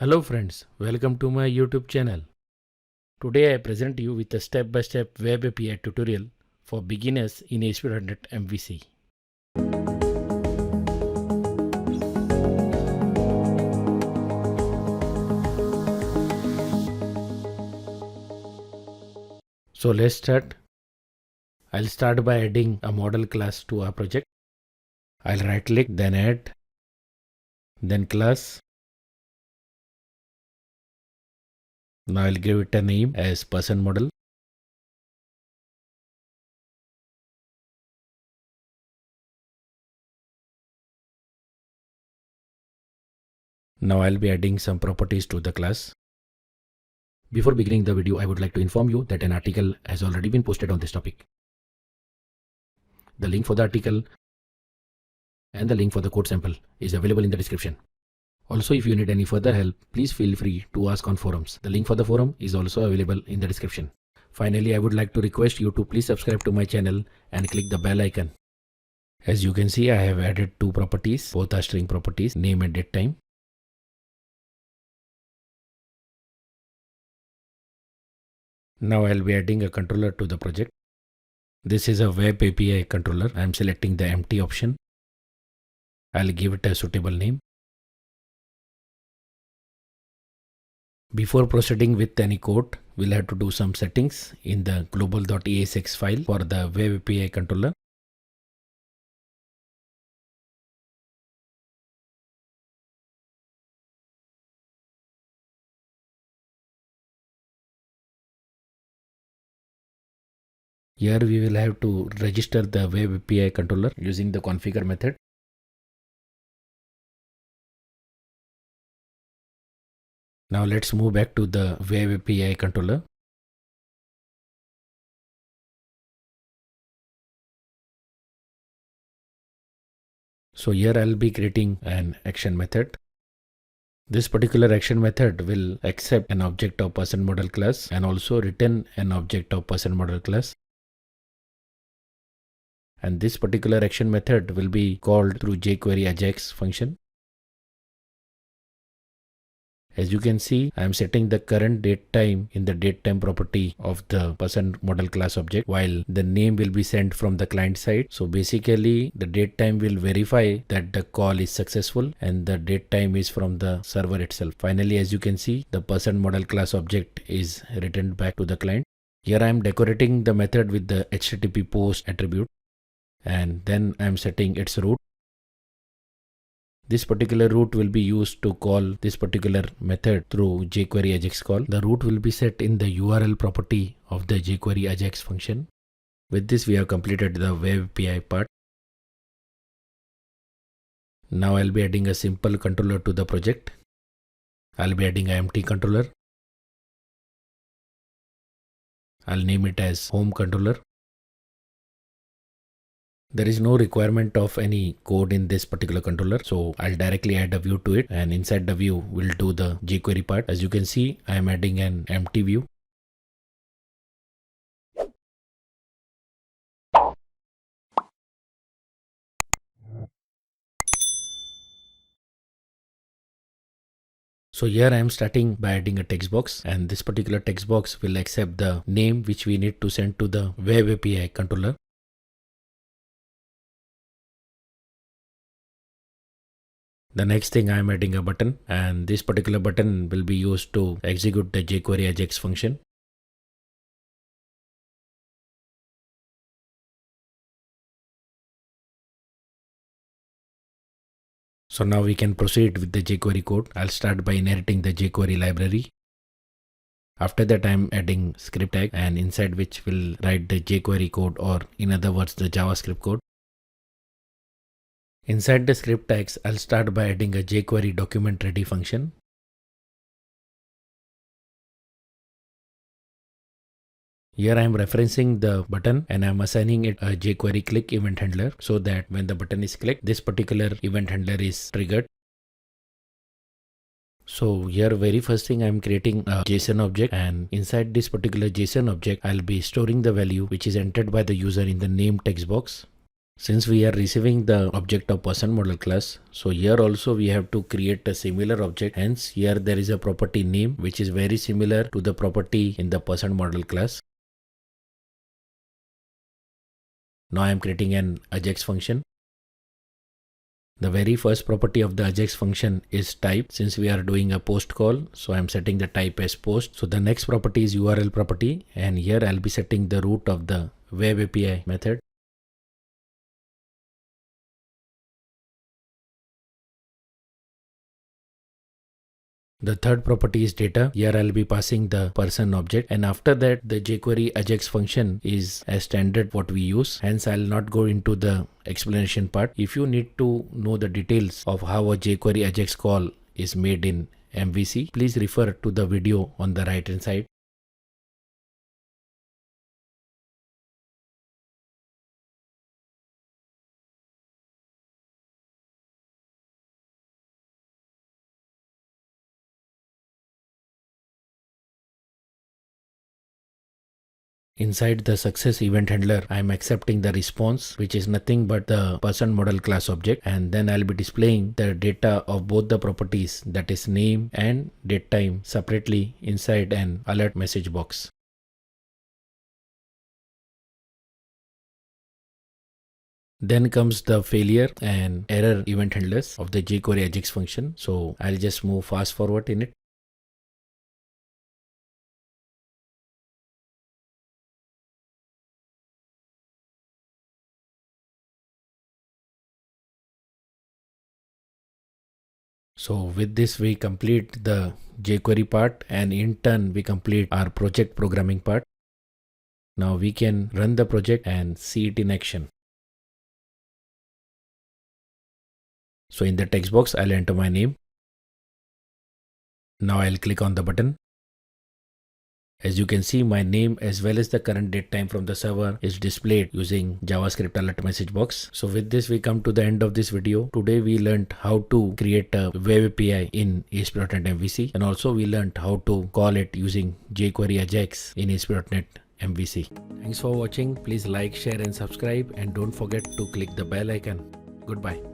Hello friends, welcome to my YouTube channel. Today I present you with a step-by-step web API tutorial for beginners in ASP.NET MVC. So let's start. I'll start by adding a model class to our project. I'll right click, then add, then class. Now I'll give it a name as person model. Now I'll be adding some properties to the class. Before beginning the video, I would like to inform you that an article has already been posted on this topic. The link for the article and the link for the code sample is available in the description. Also, if you need any further help, please feel free to ask on forums. The link for the forum is also available in the description. Finally, I would like to request you to please subscribe to my channel and click the bell icon. As you can see, I have added two properties. Both are string properties, name and date time. Now I'll be adding a controller to the project. This is a web API controller. I'm selecting the empty option. I'll give it a suitable name. Before proceeding with any code, we'll have to do some settings in the global.esx file for the web API controller. Here we will have to register the web API controller using the configure method. Now let's move back to the web API controller. So here I'll be creating an action method. This particular action method will accept an object of person model class and also return an object of person model class. And this particular action method will be called through jQuery AJAX function. As you can see, I am setting the current date time in the date time property of the person model class object, while the name will be sent from the client side. So basically the date time will verify that the call is successful and the date time is from the server itself. Finally, as you can see, the person model class object is returned back to the client. Here I am decorating the method with the HTTP post attribute, and then I am setting its root. This particular root will be used to call this particular method through jQuery AJAX call. The root will be set in the URL property of the jQuery AJAX function. With this, we have completed the web API part. Now I'll be adding a simple controller to the project. I'll be adding an empty controller. I'll name it as home controller. There is no requirement of any code in this particular controller, so I'll directly add a view to it, and inside the view we'll do the jQuery part. As you can see, I am adding an empty view. So here I am starting by adding a text box, and this particular text box will accept the name which we need to send to the web API controller. The next thing I am adding a button, and this particular button will be used to execute the jQuery AJAX function. So now we can proceed with the jQuery code. I'll start by inheriting the jQuery library. After that, I'm adding script tag, and inside which will write the jQuery code, or in other words, the JavaScript code. Inside the script tags, I'll start by adding a jQuery document ready function. Here I am referencing the button and I am assigning it a jQuery click event handler, so that when the button is clicked, this particular event handler is triggered. So here very first thing I am creating a JSON object, and inside this particular JSON object I'll be storing the value which is entered by the user in the name text box. Since we are receiving the object of person model class, so here also we have to create a similar object. Hence here there is a property name which is very similar to the property in the person model class. Now I am creating an Ajax function. The very first property of the Ajax function is type. Since we are doing a post call, so I am setting the type as post. So the next property is URL property, and here I'll be setting the root of the web API method. The third property is data. Here I'll be passing the person object, and after that the jQuery Ajax function is as standard what we use. Hence I'll not go into the explanation part. If you need to know the details of how a jQuery Ajax call is made in MVC, please refer to the video on the right hand side. Inside the success event handler, I am accepting the response, which is nothing but the person model class object, and then I'll be displaying the data of both the properties, that is name and date time, separately inside an alert message box. Then comes the failure and error event handlers of the jQuery Ajax function. So I'll just move fast forward in it. So with this we complete the jQuery part, and in turn we complete our project programming part. Now we can run the project and see it in action. So in the text box I'll enter my name. Now I'll click on the button. As you can see, my name as well as the current date time from the server is displayed using JavaScript alert message box. So with this we come to the end of this video. Today we learned how to create a web API in ASP.NET MVC, and also we learned how to call it using jQuery Ajax in ASP.NET MVC. Thanks for watching. Please like, share and subscribe, and don't forget to click the bell icon. Goodbye.